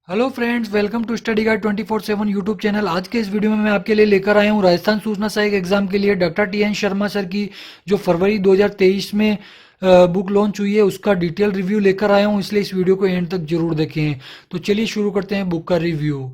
Hello friends, welcome to study guide 24/7 YouTube channel. आज के इस वीडियो में मैं आपके लिए लेकर आया हूँ राजस्थान सूचना सहायक एग्जाम के लिए doctor T N Sharma sir की जो फरवरी 2023 में बुक लॉन्च हुई है उसका डिटेल रिव्यू लेकर आया हूँ, इसलिए इस वीडियो को एंड तक जरूर देखें। तो चलिए शुरू करते हैं बुक का रिव्यू।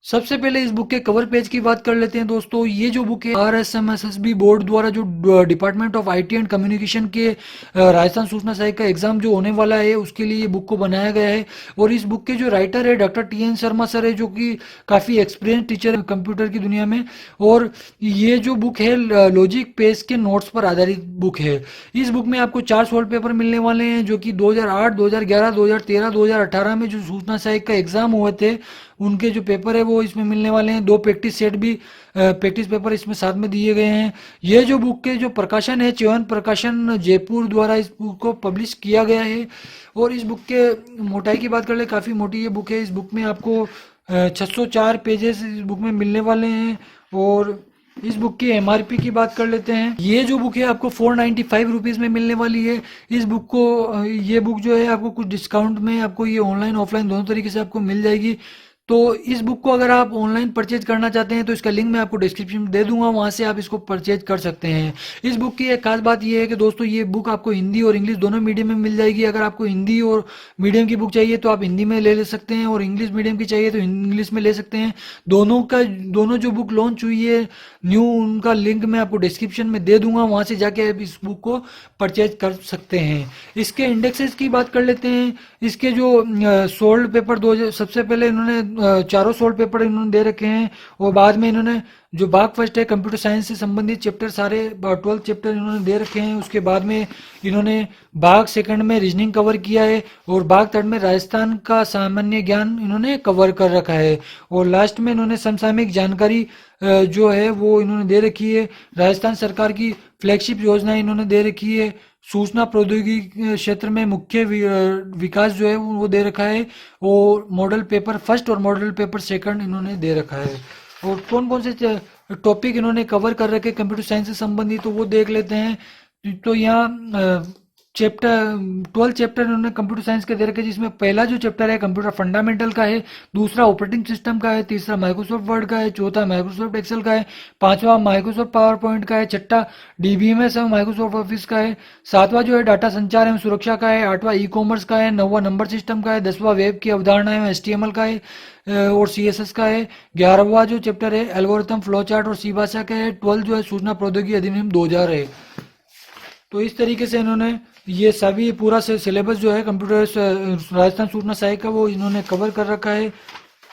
सबसे पहले इस बुक के कवर पेज की बात कर लेते हैं दोस्तों। ये जो बुक है RSMSSB बोर्ड द्वारा जो department of IT and communication के राजस्थान सूचना सहायक का एग्जाम जो होने वाला है उसके लिए ये बुक को बनाया गया है। और इस बुक के जो राइटर है डॉक्टर TN शर्मा सर है, जो कि काफ़ी एक्सपीरियंस टीचर है कंप्यूटर की दुनिया में। और ये जो बुक है लॉजिक पेज के नोट्स पर आधारित बुक है। इस बुक में आपको 4 सॉल्व पेपर मिलने वाले हैं, जो कि 2008, 2011, 2013, 2018 में जो सूचना सहायक का एग्जाम हुए थे उनके जो पेपर है वो इसमें मिलने वाले हैं। 2 प्रैक्टिस सेट भी प्रैक्टिस पेपर इसमें साथ में दिए गए हैं। ये जो बुक के जो प्रकाशन है च्यवन प्रकाशन जयपुर द्वारा इस बुक को पब्लिश किया गया है। और इस बुक के मोटाई की बात कर ले, काफ़ी मोटी ये बुक है। इस बुक में आपको 604 पेजेस इस बुक में मिलने वाले हैं। और इस बुक की MRP की बात कर लेते हैं। ये जो बुक है आपको 495 रुपीज़ में मिलने वाली है। इस बुक को ये बुक जो है आपको कुछ डिस्काउंट में आपको ये ऑनलाइन ऑफलाइन दोनों तरीके से आपको मिल जाएगी। तो इस बुक को अगर आप ऑनलाइन परचेज करना चाहते हैं तो इसका लिंक मैं आपको डिस्क्रिप्शन में दे दूंगा, वहां से आप इसको परचेज कर सकते हैं। इस बुक की एक खास बात यह है कि दोस्तों ये बुक आपको हिंदी और इंग्लिश दोनों मीडियम में मिल जाएगी। अगर आपको हिंदी और मीडियम की बुक चाहिए तो आप हिंदी में ले सकते हैं, और इंग्लिश मीडियम की चाहिए तो इंग्लिश में ले सकते हैं। दोनों जो बुक लॉन्च हुई है न्यू, उनका लिंक मैं आपको डिस्क्रिप्शन में दे दूंगा, वहां से जाके आप इस बुक को परचेज कर सकते हैं। इसके इंडेक्सेस की बात कर लेते हैं। इसके जो सोल्ड पेपर दो, सबसे पहले इन्होंने चारों सोल्ड पेपर इन्होंने दे रखे हैं। और बाद में इन्होंने जो भाग फर्स्ट है कंप्यूटर साइंस से संबंधित चैप्टर सारे 12 चैप्टर इन्होंने दे रखे हैं। उसके बाद में इन्होंने भाग सेकंड में रीजनिंग कवर किया है, और भाग थर्ड में राजस्थान का सामान्य ज्ञान इन्होंने कवर कर रखा है। और लास्ट में इन्होंने समसामयिक जानकारी जो है वो इन्होंने दे रखी है। राजस्थान सरकार की फ्लैगशिप योजना इन्होंने दे रखी है। सूचना प्रौद्योगिकी क्षेत्र में मुख्य विकास जो है वो दे रखा है। और मॉडल पेपर फर्स्ट और मॉडल पेपर सेकंड इन्होंने दे रखा है। और कौन कौन से टॉपिक इन्होंने कवर कर रखे कंप्यूटर साइंस से संबंधित तो वो देख लेते हैं। तो यहाँ चैप्टर 12 चैप्टर इन्होंने कंप्यूटर साइंस के दे रखे, जिसमें पहला जो चैप्टर है कंप्यूटर फंडामेंटल का है, दूसरा ऑपरेटिंग सिस्टम का है, तीसरा माइक्रोसॉफ्ट वर्ड का है, चौथा माइक्रोसॉफ्ट एक्सेल का है, पांचवा माइक्रोसॉफ्ट पावर पॉइंट का है, छठा DBMS एवं माइक्रोसॉफ्ट ऑफिस का है, सातवां जो है डाटा संचार एवं सुरक्षा का है, आठवां ई-कॉमर्स का है, नौवां नंबर सिस्टम का है, 10वां वेब की अवधारणा एवं HTML का है और CSS का है, 11वां जो चैप्टर है एल्गोरिथम फ्लो चार्ट और C भाषा का है, 12 जो है सूचना प्रौद्योगिकी अधिनियम 2000 है। तो इस तरीके से इन्होंने ये सभी पूरा से सिलेबस जो है कंप्यूटर राजस्थान सूचना सहायक का वो इन्होंने कवर कर रखा है।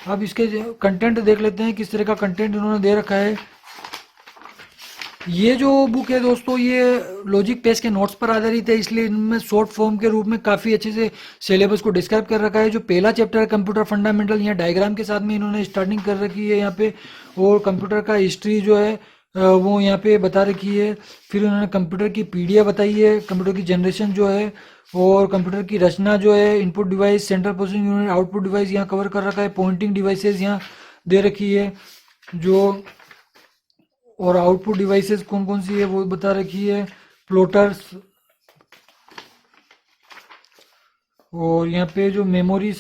अब इसके कंटेंट देख लेते हैं, किस तरह का कंटेंट इन्होंने दे रखा है। ये जो बुक है दोस्तों ये लॉजिक पेज के नोट्स पर आधारित है, इसलिए इनमें शॉर्ट फॉर्म के रूप में काफ़ी अच्छे से सिलेबस को डिस्क्राइब कर रखा है। जो पहला चैप्टर है कंप्यूटर फंडामेंटल, यहाँ डायग्राम के साथ में इन्होंने स्टार्टिंग कर रखी है यहाँ पे। और कंप्यूटर का हिस्ट्री जो है वो यहाँ पे बता रखी है। फिर उन्होंने कंप्यूटर की पीढ़ियाँ बताई है, कंप्यूटर की जनरेशन जो है, और कंप्यूटर की रचना जो है, input device, central processing unit, output device यहाँ कवर कर रखा है, पॉइंटिंग डिवाइसेस यहाँ दे रखी है जो, और आउटपुट डिवाइसेस कौन कौन सी है वो बता रखी है, प्लॉटर्स। और यहाँ पे जो मेमोरी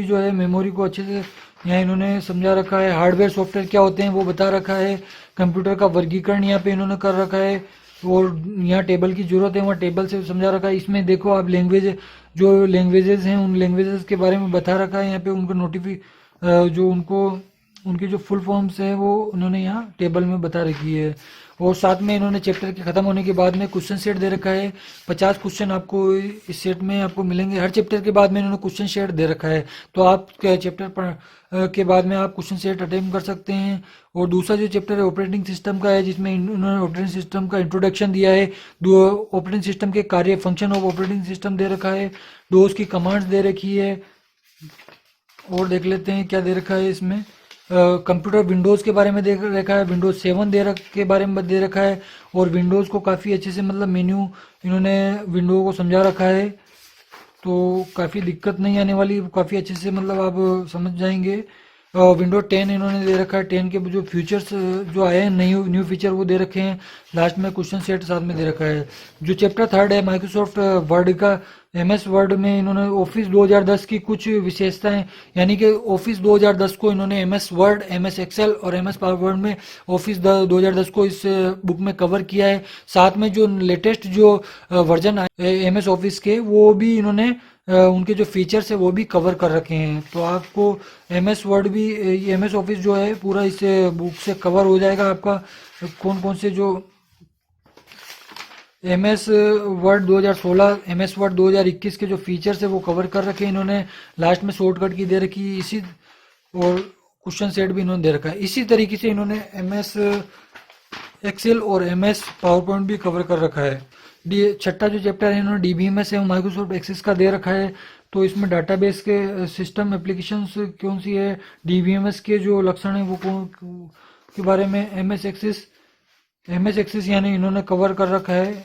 जो है, मेमोरी को अच्छे से यहाँ इन्होंने समझा रखा है। हार्डवेयर सॉफ्टवेयर क्या होते हैं वो बता रखा है। कंप्यूटर का वर्गीकरण यहाँ पे इन्होंने कर रखा है। और यहाँ टेबल की जरूरत है वहाँ टेबल से समझा रखा है। इसमें देखो आप लैंग्वेज, जो लैंग्वेजेस हैं उन लैंग्वेजेस के बारे में बता रखा है। यहाँ पे उनको जो उनको उनकी जो फुल फॉर्म्स है वो उन्होंने यहाँ टेबल में बता रखी है। और साथ में इन्होंने चैप्टर के खत्म होने के बाद में क्वेश्चन सेट दे रखा है। 50 क्वेश्चन आपको इस सेट में आपको मिलेंगे। हर चैप्टर के बाद में इन्होंने क्वेश्चन सेट दे रखा है, तो आप चैप्टर पर के बाद में आप क्वेश्चन सेट अटेम्प्ट कर सकते हैं। और दूसरा जो चैप्टर है ऑपरेटिंग सिस्टम का है, जिसमें उन्होंने ऑपरेटिंग सिस्टम का इंट्रोडक्शन दिया है। ऑपरेटिंग सिस्टम के कार्य, फंक्शन ऑफ ऑपरेटिंग सिस्टम दे रखा है। डोज की कमांड्स दे रखी है। और देख लेते हैं क्या दे रखा है इसमें। कंप्यूटर विंडोज़ के बारे में दे रखा है, विंडोज 7 के बारे में दे रखा है। और विंडोज़ को काफ़ी अच्छे से मतलब मेन्यू इन्होंने विंडो को समझा रखा है, तो काफ़ी दिक्कत नहीं आने वाली, काफ़ी अच्छे से मतलब आप समझ जाएंगे। विंडोज 10 इन्होंने दे रखा है। 10 के जो फीचर्स जो आए हैं, न्यू फीचर वो दे रखे हैं। लास्ट में क्वेश्चन सेट साथ में दे रखा है। जो चैप्टर थर्ड है माइक्रोसॉफ्ट वर्ड का एमएस वर्ड में इन्होंने ऑफिस 2010 की कुछ विशेषताएं, यानी कि ऑफिस 2010 को इन्होंने एमएस वर्ड, एमएस एक्सेल और एमएस पावर पॉइंट में ऑफिस 2010 को इस बुक में कवर किया है। साथ में जो लेटेस्ट जो वर्जन आए एमएस ऑफिस के, वो भी इन्होंने उनके जो फीचर्स है वो भी कवर कर रखे हैं। तो आपको एमएस वर्ड भी, एमएस ऑफिस जो है पूरा इस बुक से कवर हो जाएगा आपका। कौन कौन से जो एमएस वर्ड 2016, एमएस वर्ड 2021 के जो फीचर्स है वो कवर कर रखे हैं इन्होंने। लास्ट में शॉर्टकट की दे रखी है इसी, और क्वेश्चन सेट भी इन्होंने दे रखा है। इसी तरीके से इन्होंने एमएस एक्सेल और एमएस पावर पॉइंट भी कवर कर रखा है। छठा जो चैप्टर है इन्होंने डीबीएमएस है माइक्रोसॉफ्ट एक्सेस का दे रखा है। तो इसमें डाटाबेस के सिस्टम एप्लीकेशंस कौन सी है, डीबीएमएस के जो लक्षण है वो कौन के बारे में एमएस एक्सेस यानी इन्होंने कवर कर रखा है।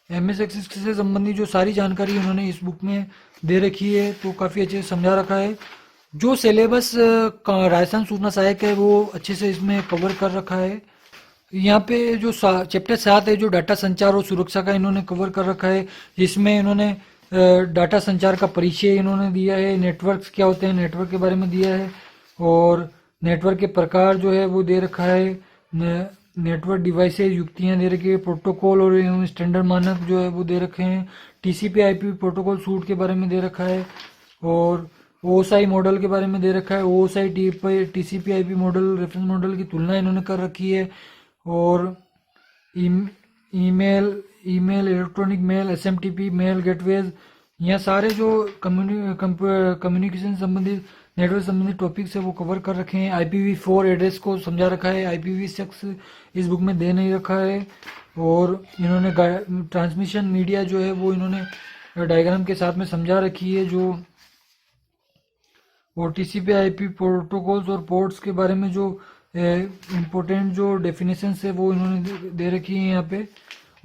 एमएस एक्सेस से संबंधित जो सारी जानकारी इन्होंने इस बुक में दे रखी है, तो काफ़ी अच्छे से समझा रखा है। जो सिलेबस राजस्थान सूचना सहायक है वो अच्छे से इसमें कवर कर रखा है। यहाँ पे जो चैप्टर 7 है जो डाटा संचार और सुरक्षा का इन्होंने कवर कर रखा है, जिसमें इन्होंने डाटा संचार का परिचय इन्होंने दिया है, नेटवर्क्स क्या होते हैं नेटवर्क के बारे में दिया है, और नेटवर्क के प्रकार जो है वो दे रखा है, नेटवर्क डिवाइसेज युक्तियाँ दे रखी है, प्रोटोकॉल और स्टैंडर्ड मानक जो है वो दे रखे हैं, टीसीपी आईपी प्रोटोकॉल सूट के बारे में दे रखा है, और ओएसआई मॉडल के बारे में दे रखा है। OSI TCP IP model reference model की तुलना इन्होंने कर रखी है, और email email electronic mail, SMTP mail gateways, यहाँ सारे जो कम्युनिकेशन संबंधित नेटवर्क संबंधित टॉपिक्स है वो कवर कर रखे हैं। IPv4 एड्रेस को समझा रखा है, IPv6 इस बुक में दे नहीं रखा है, और इन्होंने ट्रांसमिशन मीडिया जो है वो इन्होंने डायग्राम के साथ में समझा रखी है। जो और TCP IP प्रोटोकॉल्स और पोर्ट्स के बारे में जो इम्पोर्टेंट जो डेफिनेशंस है वो इन्होंने दे रखी है यहाँ पे।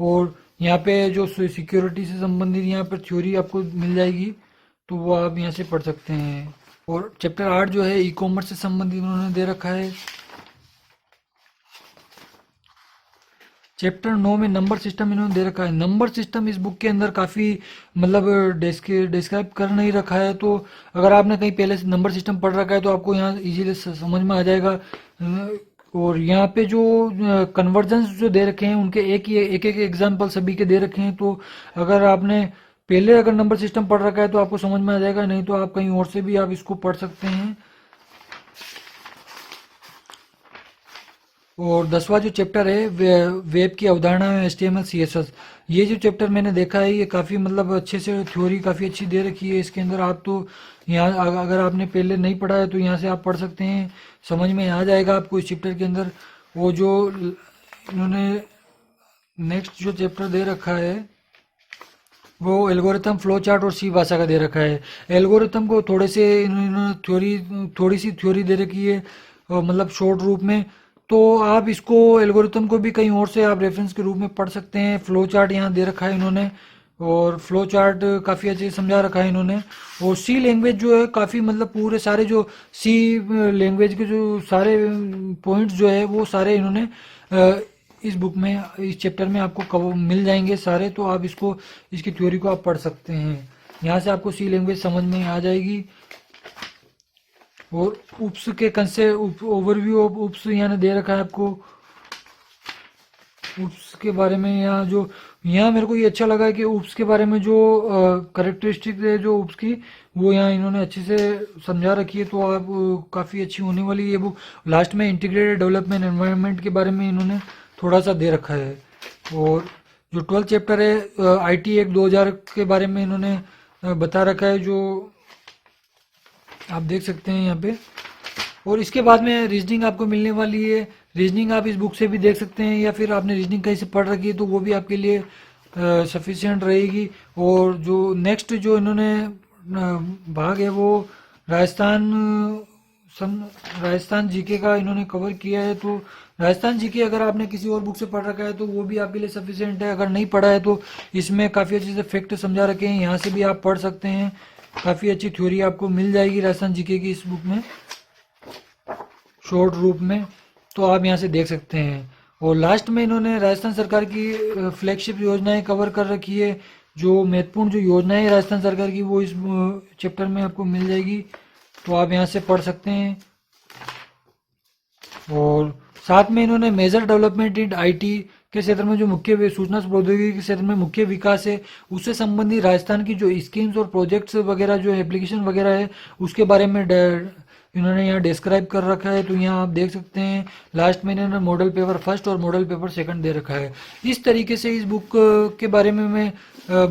और यहाँ पे जो सिक्योरिटी से संबंधित यहाँ पर थ्योरी आपको मिल जाएगी, तो वो आप यहाँ से पढ़ सकते हैं। और चैप्टर 8 जो है ई कॉमर्स से संबंधित उन्होंने दे रखा है। चैप्टर 9 में नंबर सिस्टम इन्होंने दे रखा है। नंबर सिस्टम इस बुक के अंदर काफ़ी मतलब डिस्क्राइब कर नहीं रखा है, तो अगर आपने कहीं पहले से नंबर सिस्टम पढ़ रखा है तो आपको यहाँ इजीली समझ में आ जाएगा। और यहाँ पे जो कन्वर्जन्स जो दे रखे हैं उनके एक एक एग्जाम्पल सभी के दे रखे हैं, तो अगर आपने पहले अगर नंबर सिस्टम पढ़ रखा है तो आपको समझ में आ जाएगा, नहीं तो आप कहीं और से भी आप इसको पढ़ सकते हैं। और 10वां जो चैप्टर है वेब की अवधारणा है, HTML CSS। ये जो चैप्टर मैंने देखा है ये काफ़ी मतलब अच्छे से थ्योरी काफ़ी अच्छी दे रखी है इसके अंदर। आप तो यहाँ अगर आपने पहले नहीं पढ़ा है तो यहाँ से आप पढ़ सकते हैं, समझ में आ जाएगा आपको इस चैप्टर के अंदर। वो जो इन्होंने नेक्स्ट जो चैप्टर दे रखा है वो एल्गोरिथम, फ्लो चार्ट और सी भाषा का दे रखा है। एल्गोरिथम को थोड़े से इन्होंने थोड़ी सी थ्योरी दे रखी है, मतलब शॉर्ट रूप में। तो आप इसको एल्गोरिथम को भी कहीं और से आप रेफरेंस के रूप में पढ़ सकते हैं। फ्लो चार्ट यहाँ दे रखा है इन्होंने, और फ्लो चार्ट काफ़ी अच्छे से समझा रखा है इन्होंने। और सी लैंग्वेज जो है काफ़ी मतलब पूरे सारे जो सी लैंग्वेज के जो सारे पॉइंट्स जो है वो सारे इन्होंने इस बुक में, इस चैप्टर में आपको कवर मिल जाएंगे सारे। तो आप इसको, इसकी थ्योरी को आप पढ़ सकते हैं, यहाँ से आपको सी लैंग्वेज समझ में आ जाएगी। और उप्स के कंसेप्ट, ओवरव्यू ऑफ उप्स यहाँ दे रखा है आपको। उप्स के बारे में यहाँ जो, यहाँ मेरे को ये अच्छा लगा है कि उप्स के बारे में जो करेक्टरिस्टिक है जो उप्स की, वो यहाँ इन्होंने अच्छे से समझा रखी है। तो आप काफ़ी अच्छी होने वाली है वो। लास्ट में इंटीग्रेटेड डेवलपमेंट एनवायरनमेंट के बारे में इन्होंने थोड़ा सा दे रखा है। और जो 12 चैप्टर है IT एक्ट 2000 के बारे में इन्होंने बता रखा है, जो आप देख सकते हैं यहाँ पे। और इसके बाद में रीजनिंग आपको मिलने वाली है। रीजनिंग आप इस बुक से भी देख सकते हैं, या फिर आपने रीजनिंग कहीं से पढ़ रखी है तो वो भी आपके लिए सफिशिएंट रहेगी। और जो नेक्स्ट जो इन्होंने भाग है वो राजस्थान जीके का इन्होंने कवर किया है। तो राजस्थान जीके अगर आपने किसी और बुक से पढ़ रखा है तो वो भी आपके लिए सफिशिएंट है। अगर नहीं पढ़ा है तो इसमें काफ़ी अच्छे से फैक्ट समझा रखे हैं, यहाँ से भी आप पढ़ सकते हैं। काफ़ी अच्छी थ्योरी आपको मिल जाएगी राजस्थान जीके की इस बुक में शॉर्ट रूप में, तो आप यहाँ से देख सकते हैं। और लास्ट में इन्होंने राजस्थान सरकार की फ्लैगशिप योजनाएं कवर कर रखी है, जो महत्वपूर्ण जो योजनाएं हैं राजस्थान सरकार की वो इस चैप्टर में आपको मिल जाएगी, तो आप यहाँ से पढ़ सकते हैं। और साथ में इन्होंने मेजर डेवलपमेंट इन आईटी के क्षेत्र में जो मुख्य सूचना प्रौद्योगिकी के क्षेत्र में मुख्य विकास है उससे संबंधित राजस्थान की जो स्कीम्स और प्रोजेक्ट्स वगैरह जो एप्लीकेशन वगैरह है उसके बारे में इन्होंने यहाँ डिस्क्राइब कर रखा है। तो यहाँ आप देख सकते हैं लास्ट में इन्होंने मॉडल पेपर फर्स्ट और मॉडल पेपर सेकंड दे रखा है। इस तरीके से इस बुक के बारे में मैं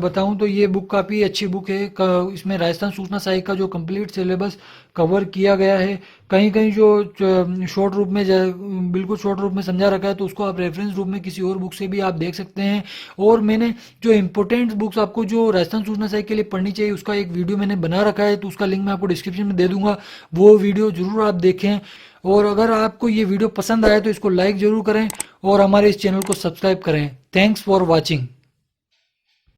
बताऊं तो ये बुक काफ़ी अच्छी बुक है। इसमें राजस्थान सूचना सहायक का जो कंप्लीट सिलेबस कवर किया गया है, कहीं कहीं जो शॉर्ट रूप में बिल्कुल शॉर्ट रूप में समझा रखा है, तो उसको आप रेफरेंस रूप में किसी और बुक से भी आप देख सकते हैं। और मैंने जो इंपॉर्टेंट बुक्स आपको जो राजस्थान सूचना सहायक के लिए पढ़नी चाहिए उसका एक वीडियो मैंने बना रखा है, तो उसका लिंक मैं आपको डिस्क्रिप्शन में दे दूंगा, वो वीडियो जरूर आप देखें। और अगर आपको ये वीडियो पसंद आया तो इसको लाइक जरूर करें और हमारे इस चैनल को सब्सक्राइब करें। Thanks for watching.